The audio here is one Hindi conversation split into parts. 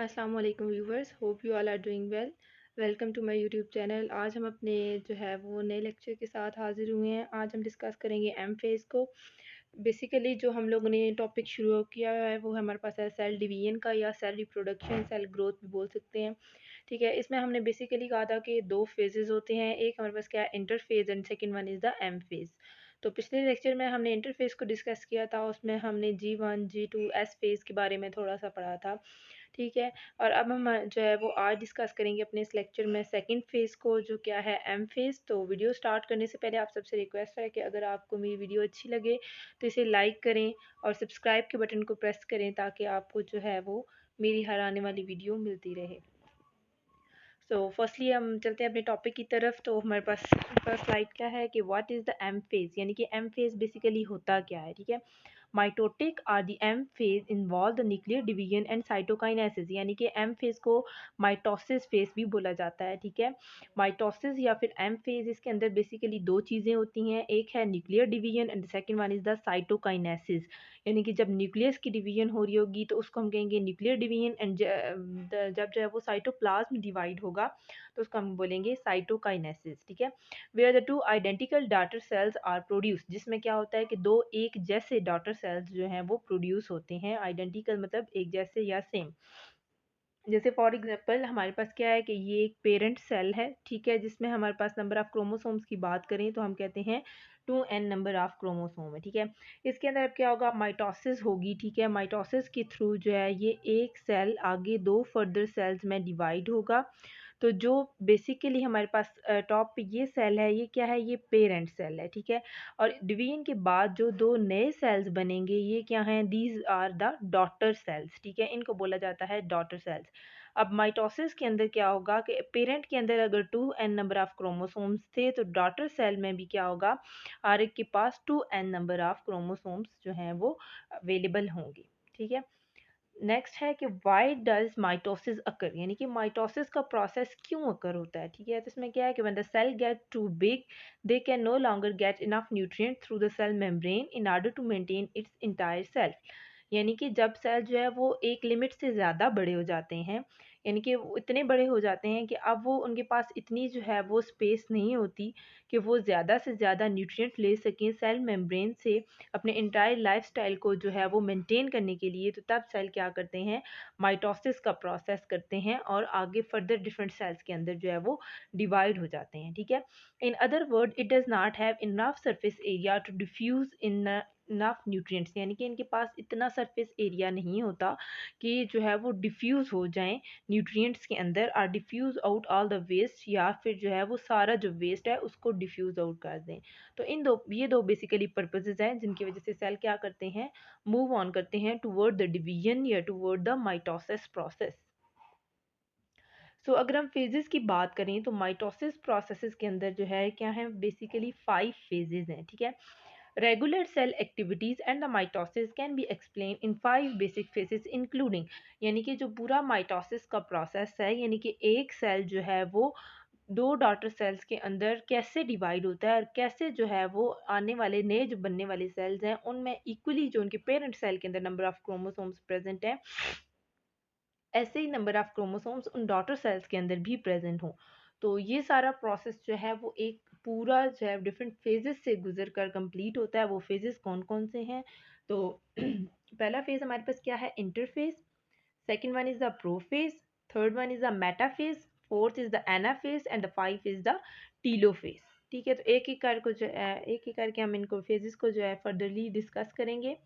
अस्सलाम वालेकुम viewers, hope you all are doing well. Welcome to my YouTube channel. आज हम अपने जो है वो नए लेक्चर के साथ हाजिर हुए हैं। आज हम डिस्कस करेंगे एम फेज़ को। बेसिकली जो हम लोगों ने टॉपिक शुरू किया है वो हमारे पास है सेल डिवीजन का, या सेल रिप्रोडक्शन, सेल ग्रोथ भी बोल सकते हैं। ठीक है, इसमें हमने बेसिकली कहा था कि दो फेजेस होते हैं। एक हमारे पास क्या है, interphase, and second one is the M phase. तो पिछले लेक्चर में हमने इंटरफेस को डिस्कस किया था, उसमें हमने G1 G2 एस फेज़ के बारे में थोड़ा सा पढ़ा था। ठीक है, और अब हम जो है वो आज डिस्कस करेंगे अपने इस लेक्चर में सेकंड फेज़ को, जो क्या है एम फेज़। तो वीडियो स्टार्ट करने से पहले आप सबसे रिक्वेस्ट है कि अगर आपको मेरी वीडियो अच्छी लगे तो इसे लाइक करें और सब्सक्राइब के बटन को प्रेस करें, ताकि आपको जो है वो मेरी हर आने वाली वीडियो मिलती रहे। सो फर्स्टली हम चलते हैं अपने टॉपिक की तरफ। तो हमारे पास फर्स्ट स्लाइड क्या है कि what is the M phase, यानी कि एम फेज़ बेसिकली होता क्या है। ठीक है, mitotic are the M phase involve the nuclear division and cytokinesis, यानी कि एम फेज को माइटोसिस फेज भी बोला जाता है। ठीक है, माइटोसिस या फिर एम फेज, इसके अंदर बेसिकली दो चीज़ें होती हैं। एक है nuclear division and second one is the cytokinesis, यानी कि जब न्यूक्लियस की डिवीजन हो रही होगी तो उसको हम कहेंगे न्यूक्लियर डिवीजन, एंड जब जो है वो साइटोप्लाज्म डिवाइड होगा तो उसको हम बोलेंगे साइटोकाइनेसिस। ठीक है, where the two identical daughter cells are produce, जिसमें क्या होता है कि दो एक जैसे डॉटर सेल्स जो हैं वो प्रोड्यूस होते हैं। आइडेंटिकल मतलब एक जैसे या सेम। जैसे फॉर एग्जांपल हमारे पास क्या है कि ये एक पेरेंट सेल है। ठीक है, जिसमें हमारे पास नंबर ऑफ क्रोमोसोम्स की बात करें तो हम कहते हैं 2n नंबर ऑफ क्रोमोसोम है। ठीक है, इसके अंदर अब क्या होगा, माइटोसिस होगी। ठीक है, माइटोसिस के थ्रू जो है ये एक सेल आगे दो फर्दर सेल्स में डिवाइड होगा। तो जो बेसिकली हमारे पास टॉप पे ये सेल है, ये क्या है, ये पेरेंट सेल है। ठीक है, और डिवीजन के बाद जो दो नए सेल्स बनेंगे ये क्या हैं, these are the daughter cells. ठीक है, इनको बोला जाता है डॉटर सेल्स। अब माइटोसिस के अंदर क्या होगा कि पेरेंट के अंदर अगर 2n नंबर ऑफ क्रोमोसोम्स थे तो डॉटर सेल में भी क्या होगा, हर एक के पास 2n नंबर ऑफ क्रोमोसोम्स जो हैं वो अवेलेबल होंगे। ठीक है, नेक्स्ट है कि वाई डज माइटोसिस अकर, यानी कि माइटोसिस का प्रोसेस क्यों अकर होता है। ठीक है, तो इसमें क्या है कि when the cell get too big they can no longer get enough nutrient through the cell membrane in order to maintain its entire self, यानी कि जब सेल जो है वो एक लिमिट से ज़्यादा बड़े हो जाते हैं, यानी कि वो इतने बड़े हो जाते हैं कि अब वो उनके पास इतनी जो है वो स्पेस नहीं होती कि वो ज़्यादा से ज़्यादा न्यूट्रिएंट ले सकें सेल मेम्ब्रेन से अपने इंटायर लाइफस्टाइल को जो है वो मेंटेन करने के लिए। तो तब सेल क्या करते हैं, माइटोसिस का प्रोसेस करते हैं और आगे फर्दर डिफरेंट सेल्स के अंदर जो है वो डिवाइड हो जाते हैं। ठीक है, in other word it does not have enough surface area to diffuse in enough nutrients, यानी कि इनके पास इतना सरफेस एरिया नहीं होता कि जो है वो डिफ्यूज़ हो जाएं न्यूट्रिएंट्स के अंदर, और diffuse out all the waste, या फिर जो है वो सारा जो वेस्ट है उसको डिफ्यूज़ आउट कर दें। तो ये दो बेसिकली पर्पसेस हैं जिनकी वजह से सेल क्या करते हैं, मूव ऑन करते हैं टुवर्ड द डिवीजन या टुवर्ड द माइटोसिस प्रोसेस। सो अगर हम फेजेस की बात करें तो माइटोसिस प्रोसेसेस के अंदर जो है क्या है, बेसिकली 5 फेजेस हैं। ठीक है, regular cell activities and the mitosis can be explain in 5 basic phases including, यानी कि जो पूरा माइटोसिस का प्रोसेस है, यानी कि एक सेल जो है वो दो डॉटर सेल्स के अंदर कैसे डिवाइड होता है और कैसे जो है वो आने वाले नए जो बनने वाले सेल्स हैं उनमें इक्वली जो उनके पेरेंट सेल के अंदर नंबर ऑफ क्रोमोसोम्स प्रेजेंट हैं, ऐसे ही नंबर ऑफ क्रोमोसोम्स उन डॉटर सेल्स के अंदर भी प्रेजेंट हों। तो ये सारा प्रोसेस जो है वो एक पूरा जो है डिफरेंट फेजेस से गुजर कर कंप्लीट होता है। वो फेजेस कौन कौन से हैं, तो पहला फेज हमारे पास क्या है, interphase. Second one is the prophase, third one is the metaphase, fourth is the anaphase, and the five is the telophase. ठीक है, तो एक एक कर को जो है एक एक करके हम इनको फेजेस को जो है फर्दरली डिस्कस करेंगे।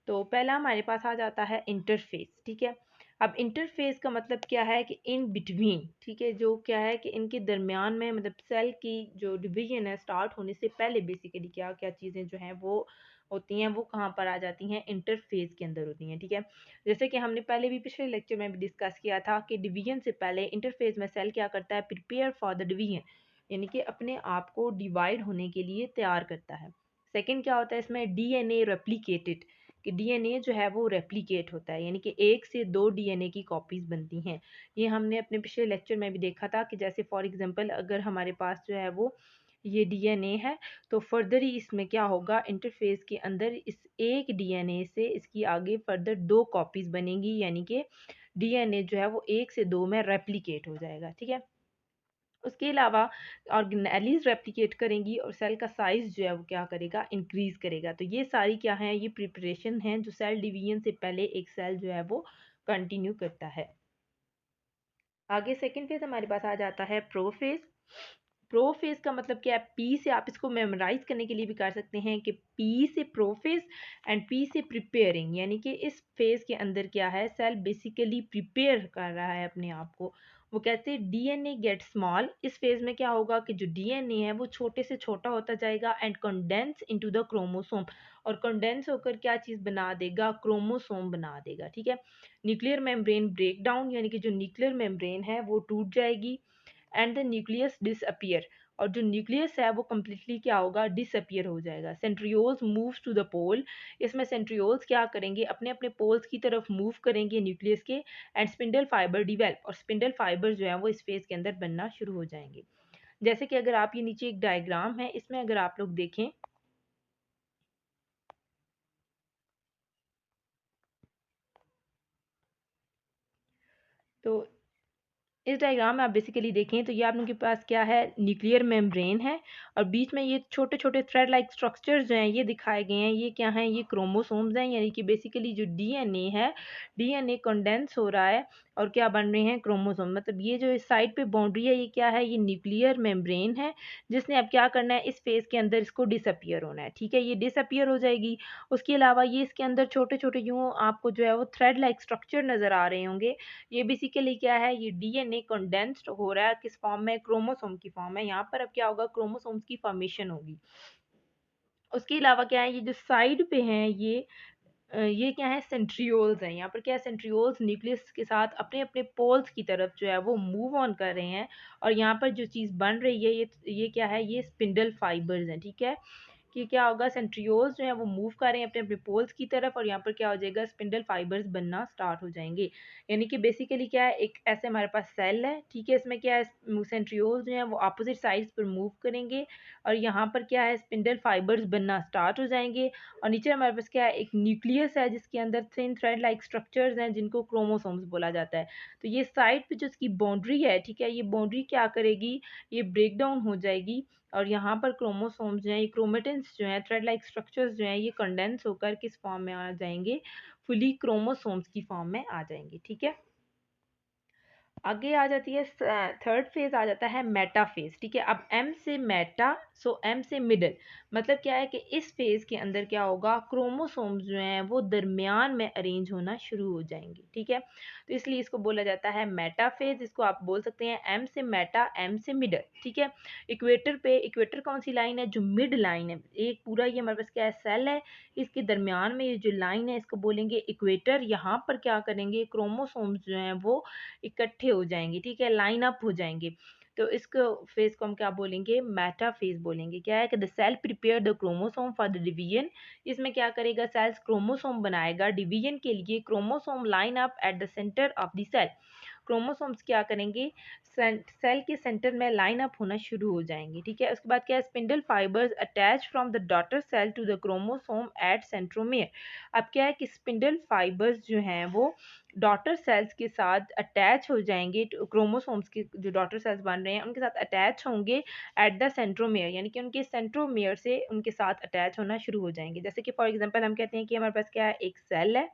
तो पहला हमारे पास आ जाता है इंटरफेस। ठीक है, अब इंटरफेस का मतलब क्या है कि इन बिटवीन। ठीक है, जो क्या है कि इनके दरमियान में, मतलब सेल की जो डिवीजन है स्टार्ट होने से पहले बेसिकली क्या क्या चीज़ें जो हैं वो होती हैं, वो कहाँ पर आ जाती हैं, इंटरफेस के अंदर होती हैं। ठीक है, जैसे कि हमने पहले भी पिछले लेक्चर में भी डिस्कस किया था कि डिवीजन से पहले इंटरफेस में सेल क्या करता है, प्रिपेयर फॉर द डिवीजन, यानी कि अपने आप को डिवाइड होने के लिए तैयार करता है। सेकेंड क्या होता है इसमें, डीएनए रेप्लिकेटेड, कि डीएनए जो है वो रेप्लिकेट होता है, यानी कि एक से दो डीएनए की कॉपीज बनती हैं। ये हमने अपने पिछले लेक्चर में भी देखा था कि जैसे फॉर एग्जांपल अगर हमारे पास जो है वो ये डीएनए है, तो फर्दर ही इसमें क्या होगा, इंटरफेस के अंदर इस एक डीएनए से इसकी आगे फर्दर दो कॉपीज बनेंगी, यानी कि डीएनए जो है वो 1 से 2 में रेप्लिकेट हो जाएगा, ठीक है। उसके अलावा ऑर्गेनेलीज रेप्लिकेट करेंगी और सेल का साइज जो है वो क्या करेगा, इंक्रीज करेगा। तो ये सारी क्या है, ये प्रिपरेशन है जो सेल डिवीजन से पहले एक सेल जो है वो कंटिन्यू करता है। आगे सेकंड फेज हमारे पास आ जाता है प्रोफेज। प्रोफेज का मतलब क्या है, पी से आप इसको मेमोराइज करने के लिए भी कर सकते हैं कि पी से प्रोफेज एंड पी से प्रिपेयरिंग, यानी कि इस फेज के अंदर क्या है, सेल बेसिकली प्रिपेयर कर रहा है अपने आप को। वो कहते हैं डीएनए गेट स्मॉल। इस फेज में क्या होगा कि जो डीएनए है वो छोटे से छोटा होता जाएगा and condense into the chromosome, और कंडेंस होकर क्या चीज़ बना देगा, क्रोमोसोम बना देगा, ठीक है। न्यूक्लियर मेम्ब्रेन ब्रेक डाउन, यानी कि जो न्यूक्लियर मेम्ब्रेन है वो टूट जाएगी एंड द न्यूक्लियस डिसअपियर, और जो न्यूक्लियस है वो कम्प्लीटली क्या होगा, डिसअपियर हो जाएगा। सेंट्रियोल्स मूव्स टू द पोल। इसमें सेंट्रियोल्स क्या करेंगे, अपने अपने पोल्स की तरफ मूव करेंगे न्यूक्लियस के, एंड स्पिंडल फाइबर डिवेल्प, और स्पिंडल फाइबर जो है वो इस फेज के अंदर बनना शुरू हो जाएंगे। जैसे कि अगर आप ये नीचे एक डायग्राम है, इसमें अगर आप लोग देखें तो इस डायग्राम में आप बेसिकली देखें तो ये आप लोगों के पास क्या है, न्यूक्लियर मेम्ब्रेन है, और बीच में ये छोटे छोटे थ्रेड लाइक स्ट्रक्चर्स जो हैं ये दिखाए गए हैं। ये क्या हैं, ये क्रोमोसोम्स हैं, यानी कि बेसिकली जो डीएनए है, डीएनए कंडेंस हो रहा है और क्या बन रहे हैं, क्रोमोसोम। मतलब ये जो इस साइड पे बाउंड्री है ये क्या है, ये न्यूक्लियर मेम्ब्रेन है, जिसने अब क्या करना है, इस फेज के अंदर इसको डिसअपियर होना है, ठीक है। ये डिसअपियर हो जाएगी। उसके अलावा ये इसके अंदर छोटे छोटे यूँ आपको जो है वो थ्रेड लाइक स्ट्रक्चर नज़र आ रहे होंगे। ये बेसिकली क्या है, ये डीएनए कंडेंस्ड हो रहा है, किस फॉर्म में, क्रोमोसोम की फॉर्म में। यहाँ पर अब क्या होगा, क्रोमोसोम्स की फॉर्मेशन होगी। उसके अलावा क्या है, ये जो साइड पे हैं ये क्या है, सेंट्रियोल्स हैं। यहाँ पर क्या है, सेंट्रियोल्स न्यूक्लियस के साथ अपने अपने पोल्स की तरफ जो है वो मूव ऑन कर रहे हैं, और यहाँ पर जो चीज़ बन रही है ये क्या है, ये स्पिंडल फाइबर्स हैं, ठीक है। कि क्या होगा, सेंट्रियोल्स जो है वो मूव कर रहे हैं अपने अपने पोल्स की तरफ, और यहाँ पर क्या हो जाएगा, स्पिंडल फाइबर्स बनना स्टार्ट हो जाएंगे। यानी कि बेसिकली क्या है, एक ऐसे हमारे पास सेल है, ठीक है। इसमें क्या है, सेंट्रियोल्स जो है वो अपोजिट साइड्स पर मूव करेंगे, और यहाँ पर क्या है, स्पिंडल फाइबर्स बनना स्टार्ट हो जाएंगे। और नीचे हमारे पास क्या है, एक न्यूक्लियस है जिसके अंदर थिन थ्रेड लाइक स्ट्रक्चर्स हैं जिनको क्रोमोसोम्स बोला जाता है। तो ये साइड पे जो इसकी बाउंड्री है, ठीक है, ये बाउंड्री क्या करेगी, ये ब्रेक डाउन हो जाएगी, और यहाँ पर क्रोमोसोम्स जो हैं, ये क्रोमेटिन्स जो हैं, थ्रेड लाइक स्ट्रक्चर्स जो हैं, ये कंडेंस होकर किस फॉर्म में आ जाएंगे, फुली क्रोमोसोम्स की फॉर्म में आ जाएंगे, ठीक है। आगे आ जाती है थर्ड फेज, आ जाता है मेटा फेज, ठीक है। अब एम से मेटा, सो एम से मिडल, मतलब क्या है कि इस फेज के अंदर क्या होगा, क्रोमोसोम्स जो हैं वो दरमियान में अरेंज होना शुरू हो जाएंगे, ठीक है। तो इसलिए इसको बोला जाता है मेटा फेज। इसको आप बोल सकते हैं एम से मेटा, एम से मिडल, ठीक है। इक्वेटर पे, इक्वेटर कौन सी लाइन है, जो मिड लाइन है, एक पूरा ये हमारे पास क्या है, सेल है, इसके दरमियान में ये जो लाइन है इसको बोलेंगे इक्वेटर। यहाँ पर क्या करेंगे, क्रोमोसोम्स जो हैं वो इकट्ठे हो जाएंगे, ठीक है, लाइन अप हो जाएंगे। तो इसको फेज को हम क्या बोलेंगे, मेटा फेज बोलेंगे। क्या है कि the cell prepare the chromosome for the division. इसमें क्या करेगा, सेल्स क्रोमोसोम बनाएगा डिवीजन के लिए। Chromosome line up at the centre of the cell. Chromosomes क्या करेंगे, सेल के सेंटर में लाइन अप होना शुरू हो जाएंगे, ठीक है। उसके बाद क्या है, spindle fibres attach from the daughter cell to the chromosome at centromere. अब क्या है कि स्पिंडल फाइबर्स जो हैं वो डॉटर सेल्स के साथ अटैच हो जाएंगे, क्रोमोसोम्स के जो डॉटर सेल्स बन रहे हैं उनके साथ अटैच होंगे एट द सेंट्रोमेयर, यानी कि उनके सेंट्रोमेयर से उनके साथ अटैच होना शुरू हो जाएंगे। जैसे कि फॉर एग्जांपल हम कहते हैं कि हमारे पास क्या है, एक सेल है,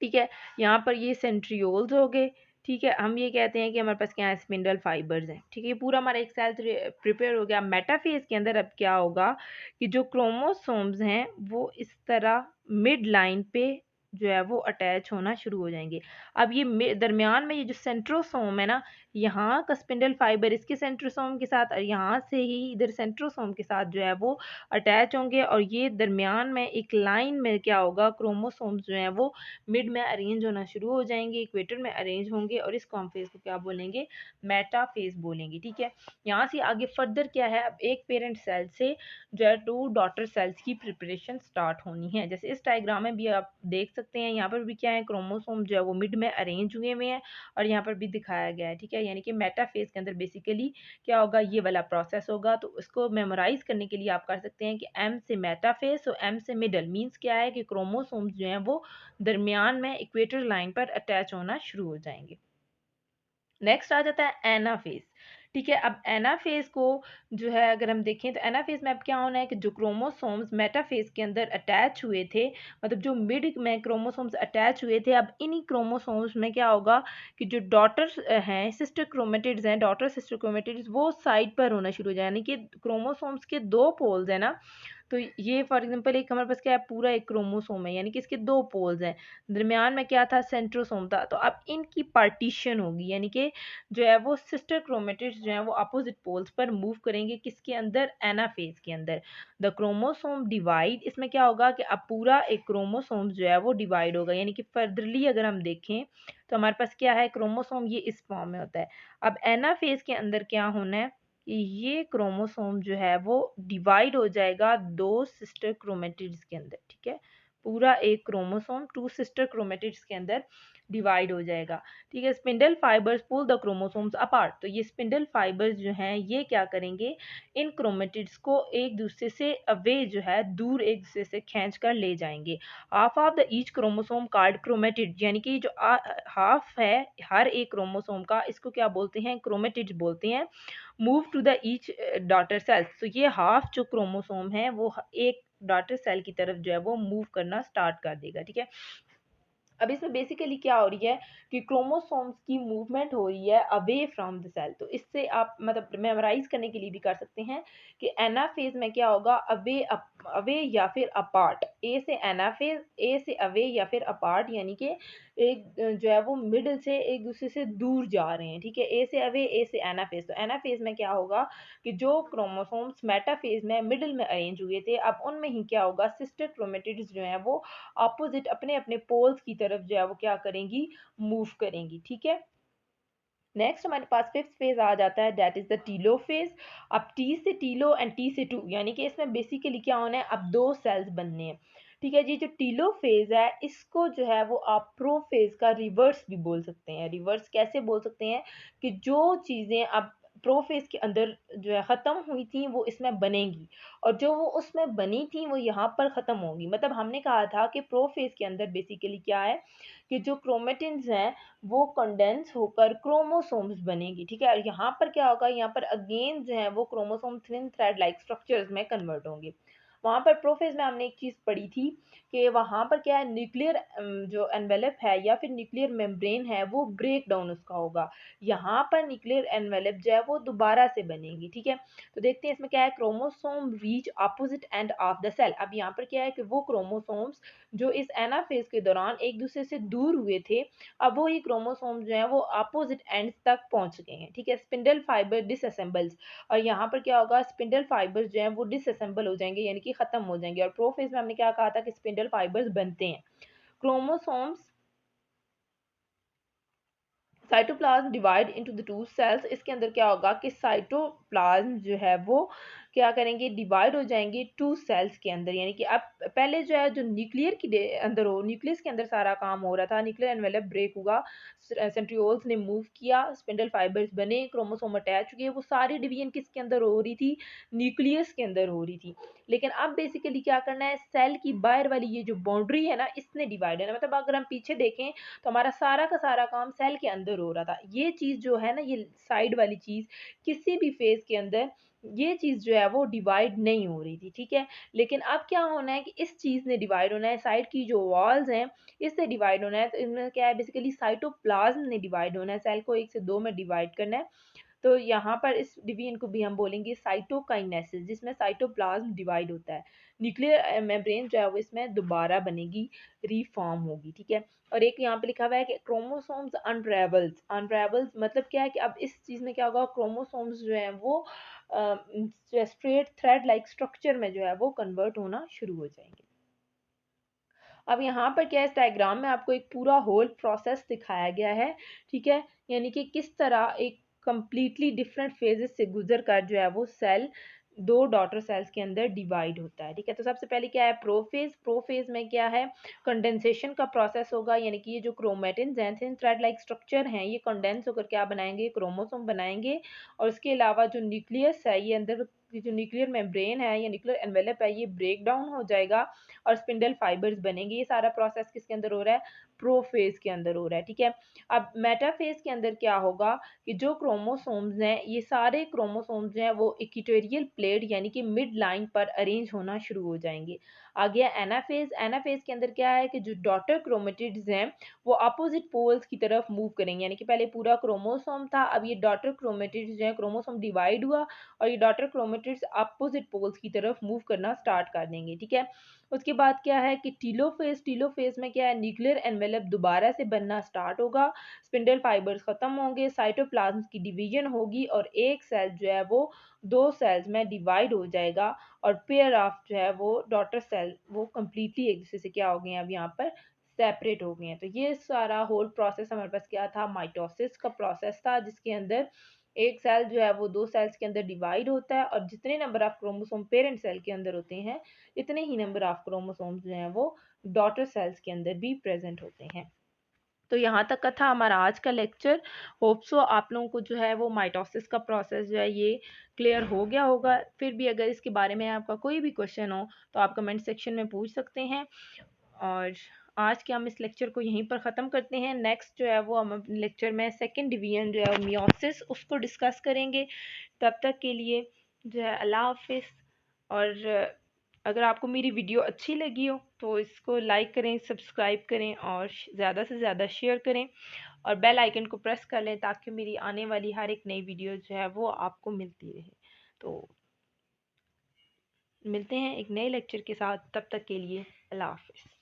ठीक है। यहाँ पर ये सेंट्रियोल्स हो गए, ठीक है। हम ये कहते हैं कि हमारे पास क्या है, स्पिंडल फाइबर्स हैं, ठीक है। ये पूरा हमारा एक सेल प्रिपेयर हो गया। मेटाफेज के अंदर अब क्या होगा कि जो क्रोमोसोम्स हैं वो इस तरह मिड लाइन पे जो है वो अटैच होना शुरू हो जाएंगे। अब ये दरमियान में ये जो सेंट्रोसोम है ना, यहाँ का स्पिंडल फाइबर इसके सेंट्रोसोम के साथ, और यहाँ से ही इधर सेंट्रोसोम के साथ जो है वो अटैच होंगे, और ये दरमियान में एक लाइन में क्या होगा, क्रोमोसोम्स जो हैं वो मिड में अरेंज होना शुरू हो जाएंगे, इक्वेटर में अरेंज होंगे, और इस कॉम फेज को क्या बोलेंगे, मेटा फेज बोलेंगे, ठीक है। यहाँ से आगे फर्दर क्या है, अब एक पेरेंट सेल से जो है टू डॉटर सेल्स की प्रिपरेशन स्टार्ट होनी है। जैसे इस डायग्राम में भी आप देख सकते सकते हैं। यहाँ पर भी क्या है, क्रोमोसोम जो है वो मिड में अरेंज हुए हुए हैं और यहाँ पर भी दिखाया गया है, ठीक है। यानी कि मेटाफेज के अंदर बेसिकली क्या होगा, ये वाला प्रोसेस होगा। तो इसको मेमोराइज करने के लिए आप कर सकते हैं कि एम से मेटाफेज और एम से मिडल, मीन्स क्या है कि क्रोमोसोम्स जो हैं वो दरमियान में इक्वेटर लाइन पर अटैच होना शुरू हो जाएंगे। नेक्स्ट आ जाता है एनाफेज, ठीक है। अब एनाफेज को जो है अगर हम देखें तो एनाफेज में अब क्या होना है कि जो क्रोमोसोम्स मेटाफेज के अंदर अटैच हुए थे, मतलब जो मिड में क्रोमोसोम्स अटैच हुए थे, अब इन्हीं क्रोमोसोम्स में क्या होगा कि जो डॉटर्स हैं, सिस्टर क्रोमेटिड्स हैं, डॉटर सिस्टर क्रोमेटिड्स, वो साइड पर होना शुरू हो जाए। यानी कि क्रोमोसोम्स के दो पोल्स हैं ना, तो ये फॉर एग्जांपल एक हमारे पास क्या है, पूरा एक क्रोमोसोम है, यानी कि इसके दो पोल्स हैं, दरमियान में क्या था, सेंट्रोसोम था। तो अब इनकी पार्टीशन होगी, यानी कि जो है वो सिस्टर क्रोमेटिड्स जो है वो अपोजिट पोल्स पर मूव करेंगे, किसके अंदर, एनाफेज के अंदर। द क्रोमोसोम डिवाइड, इसमें क्या होगा कि अब पूरा एक क्रोमोसोम जो है वो डिवाइड होगा। यानी कि फर्दरली अगर हम देखें तो हमारे पास क्या है, क्रोमोसोम ये इस फॉर्म में होता है। अब एनाफेज के अंदर क्या होना है कि ये क्रोमोसोम जो है वो डिवाइड हो जाएगा दो सिस्टर क्रोमेटिड्स के अंदर, ठीक है। पूरा एक क्रोमोसोम टू सिस्टर क्रोमेटिड्स के अंदर डिवाइड हो जाएगा, ठीक है। Spindle fibres pull the chromosomes apart, तो ये स्पिंडल फाइबर्स जो हैं ये क्या करेंगे, इन क्रोमेटिड्स को एक दूसरे से अवे जो है दूर एक दूसरे से खींच कर ले जाएंगे। Half of the each chromosome card chromatid, यानी कि जो हाफ है हर एक क्रोमोसोम का, इसको क्या बोलते हैं, क्रोमेटिड्स बोलते हैं। Move to the each daughter cells, तो ये हाफ जो क्रोमोसोम है वो एक डॉटर सेल की तरफ जो है वो मूव करना स्टार्ट कर देगा, ठीक है। अब इसमें बेसिकली क्या हो रही है कि क्रोमोसोम्स की मूवमेंट हो रही है अवे फ्रॉम द सेल। तो इससे आप मतलब मेमोराइज करने के लिए भी कर सकते हैं कि एनाफेज में क्या होगा, अवे अवे या फिर अपार्ट, ए से एनाफेज, ए से अवे या फिर अपार्ट, यानी कि एक जो है वो मिडल से एक दूसरे से दूर जा रहे हैं, ठीक है। ए से अवे, ए से एनाफेज। तो एनाफेज में क्या होगा कि जो क्रोमोसोम्स मेटाफेज में मिडल में अरेंज हुए थे, अब उनमें ही क्या होगा, सिस्टर क्रोमेटिड्स जो है वो अपोजिट अपने अपने पोल्स की तरफ जो है वो क्या करेंगी, मूव करेंगी, ठीक है। नेक्स्ट हमारे पास फिफ्थ फेज आ जाता है, that is the Tillo phase. अब टी से टीलो एंड टी से टू, यानी कि इसमें बेसिकली क्या होना है, अब दो सेल्स बनने हैं, ठीक है जी। जो टीलो फेज है इसको जो है वो आप प्रो फेज का रिवर्स भी बोल सकते हैं। रिवर्स कैसे बोल सकते हैं कि जो चीज़ें अब प्रो फेज के अंदर जो है ख़त्म हुई थी वो इसमें बनेंगी, और जो वो उसमें बनी थी वो यहाँ पर ख़त्म होंगी। मतलब हमने कहा था कि प्रो फेज के अंदर बेसिकली क्या है कि जो क्रोमेटिन्स हैं वो कंडेंस होकर क्रोमोसोम्स बनेगी, ठीक है। और यहाँ पर क्या होगा, यहाँ पर अगेन जो है वो chromosome thin thread like structures में कन्वर्ट होंगे। वहाँ पर प्रोफेज में हमने एक चीज़ पढ़ी थी कि वहाँ पर क्या है, न्यूक्लियर जो एनवेलप है या फिर न्यूक्लियर मेम्ब्रेन है वो ब्रेक डाउन उसका होगा। यहाँ पर न्यूक्लियर एनवेलप जो है वो दोबारा से बनेगी, ठीक है। तो देखते हैं इसमें क्या है, chromosome reach opposite end of the cell. अब यहाँ पर क्या है कि वो क्रोमोसोम्स जो इस एनाफेज के दौरान एक दूसरे से दूर हुए थे, अब वो ही क्रोमोसोम जो है वो अपोजिट एंड्स तक पहुंच गए हैं, ठीक है। स्पिंडल फाइबर डिसअसेंबल्स, और यहाँ पर क्या होगा, स्पिंडल फाइबर्स जो हैं वो डिसअसेंबल हो जाएंगे, यानी कि खत्म हो जाएंगे। और प्रोफेज में हमने क्या कहा था कि स्पिंडल फाइबर्स बनते हैं। Chromosomes cytoplasm divide into the two cells, इसके अंदर क्या होगा कि साइटोप्लाज्म जो है वो क्या करेंगे, डिवाइड हो जाएंगे टू सेल्स के अंदर। यानी कि अब पहले जो है जो न्यूक्लियर के अंदर हो, न्यूक्लियस के अंदर सारा काम हो रहा था, न्यूक्लियर एनवेलप ब्रेक हुआ, सेंट्रियोल्स ने मूव किया, स्पिंडल फाइबर्स बने, क्रोमोसोम अटैच हुए, वो सारी डिवीजन किसके अंदर हो रही थी, न्यूक्लियस के अंदर हो रही थी। लेकिन अब बेसिकली क्या करना है, सेल की बाहर वाली ये जो बाउंड्री है ना, इसने डिवाइड है ना, मतलब अगर हम पीछे देखें तो हमारा सारा का सारा काम सेल के अंदर हो रहा था। ये चीज़ जो है ना, ये साइड वाली चीज़ किसी भी फेज के अंदर ये चीज़ जो है वो डिवाइड नहीं हो रही थी, ठीक है। लेकिन अब क्या होना है कि इस चीज़ ने डिवाइड होना है, साइड की जो वॉल्स हैं इससे डिवाइड होना है। तो इनमें क्या है, बेसिकली साइटोप्लाज्म ने डिवाइड होना है, सेल को एक से दो में डिवाइड करना है। तो यहाँ पर इस डिवीजन को भी हम बोलेंगे साइटोकाइनेसिस, जिसमें साइटोप्लाज्म डिवाइड होता है। न्यूक्लियर मेम्ब्रेन जो है वो इसमें दोबारा बनेगी, रीफॉर्म होगी, ठीक है। और एक यहाँ पे लिखा हुआ है कि क्रोमोसोम्स अनरेवल्स। अनरेवल्स मतलब क्या है कि अब इस चीज़ में क्या होगा, क्रोमोसोम्स जो है वो स्ट्रेट थ्रेड लाइक स्ट्रक्चर में जो है वो कन्वर्ट होना शुरू हो जाएंगे। अब यहाँ पर क्या है, इस डायग्राम में आपको एक पूरा होल प्रोसेस दिखाया गया है, ठीक है। यानी कि किस तरह एक कंप्लीटली डिफरेंट फेजेस से गुजर कर जो है वो सेल दो डॉटर सेल्स के अंदर डिवाइड होता है। ठीक है, तो सबसे पहले क्या है प्रोफेज। प्रोफेज में क्या है, कंडेंसेशन का प्रोसेस होगा, यानी कि ये जो chromatin xanthine thread like structure हैं ये कंडेंस होकर क्या बनाएंगे, क्रोमोसोम बनाएंगे। और इसके अलावा जो न्यूक्लियस है ये अंदर जो न्यूक्लियर मेम्ब्रेन है या न्यूक्लियर एनवेलप है ये ब्रेक डाउन हो जाएगा और स्पिंडल फाइबर्स बनेंगे। ये सारा प्रोसेस किसके अंदर हो रहा है, प्रोफेज के अंदर हो रहा है। ठीक है, अब मेटाफेज के अंदर क्या होगा कि जो क्रोमोसोम्स हैं ये सारे क्रोमोसोम्स जो हैं वो इक्वेटोरियल प्लेट यानी कि मिड लाइन पर अरेंज होना शुरू हो जाएंगे। आ गया एनाफेज। एनाफेज के अंदर क्या है कि जो डॉटर क्रोमेटिड्स हैं वो अपोजिट पोल्स की तरफ मूव करेंगे, यानी कि पहले पूरा क्रोमोसोम था, अब ये डॉटर क्रोमेटिड्स जो है क्रोमोसोम डिवाइड हुआ और ये डॉटर क्रोमेटिड्स अपोजिट पोल्स की तरफ मूव करना स्टार्ट कर देंगे। ठीक है, उसके बाद क्या है कि टीलोफेज। टीलोफेज में क्या है, न्यूक्लियर एनवेलप दोबारा से बनना स्टार्ट होगा, स्पिंडल फाइबर्स खत्म होंगे, साइटोप्लाज्म की डिवीजन होगी और एक सेल जो है वो दो सेल्स में डिवाइड हो जाएगा और पेयर ऑफ जो है वो डॉटर सेल वो कम्प्लीटली एक दूसरे से क्या हो गए हैं अब यहाँ पर सेपरेट हो गए हैं। तो ये सारा होल प्रोसेस हमारे पास क्या था, माइटोसिस का प्रोसेस था, जिसके अंदर एक सेल जो है वो दो सेल्स के अंदर डिवाइड होता है और जितने number of chromosome parent cell के अंदर होते हैं इतने ही नंबर ऑफ क्रोमोसोम्स जो हैं वो डॉटर सेल्स के अंदर भी प्रेजेंट होते हैं। तो यहाँ तक का था हमारा आज का लेक्चर। होप सो आप लोगों को जो है वो माइटोसिस का प्रोसेस जो है ये क्लियर हो गया होगा। फिर भी अगर इसके बारे में आपका कोई भी क्वेश्चन हो तो आप कमेंट सेक्शन में पूछ सकते हैं। और आज के हम इस लेक्चर को यहीं पर ख़त्म करते हैं। नेक्स्ट जो है वो हम अपने लेक्चर में सेकंड डिवीजन जो है मियोसिस उसको डिस्कस करेंगे। तब तक के लिए जो है अल्लाह हाफिज़। और अगर आपको मेरी वीडियो अच्छी लगी हो तो इसको लाइक करें, सब्सक्राइब करें और ज़्यादा से ज़्यादा शेयर करें और बेल आइकन को प्रेस कर लें ताकि मेरी आने वाली हर एक नई वीडियो जो है वो आपको मिलती रहे। तो मिलते हैं एक नए लेक्चर के साथ, तब तक के लिए अल्लाह हाफिज़।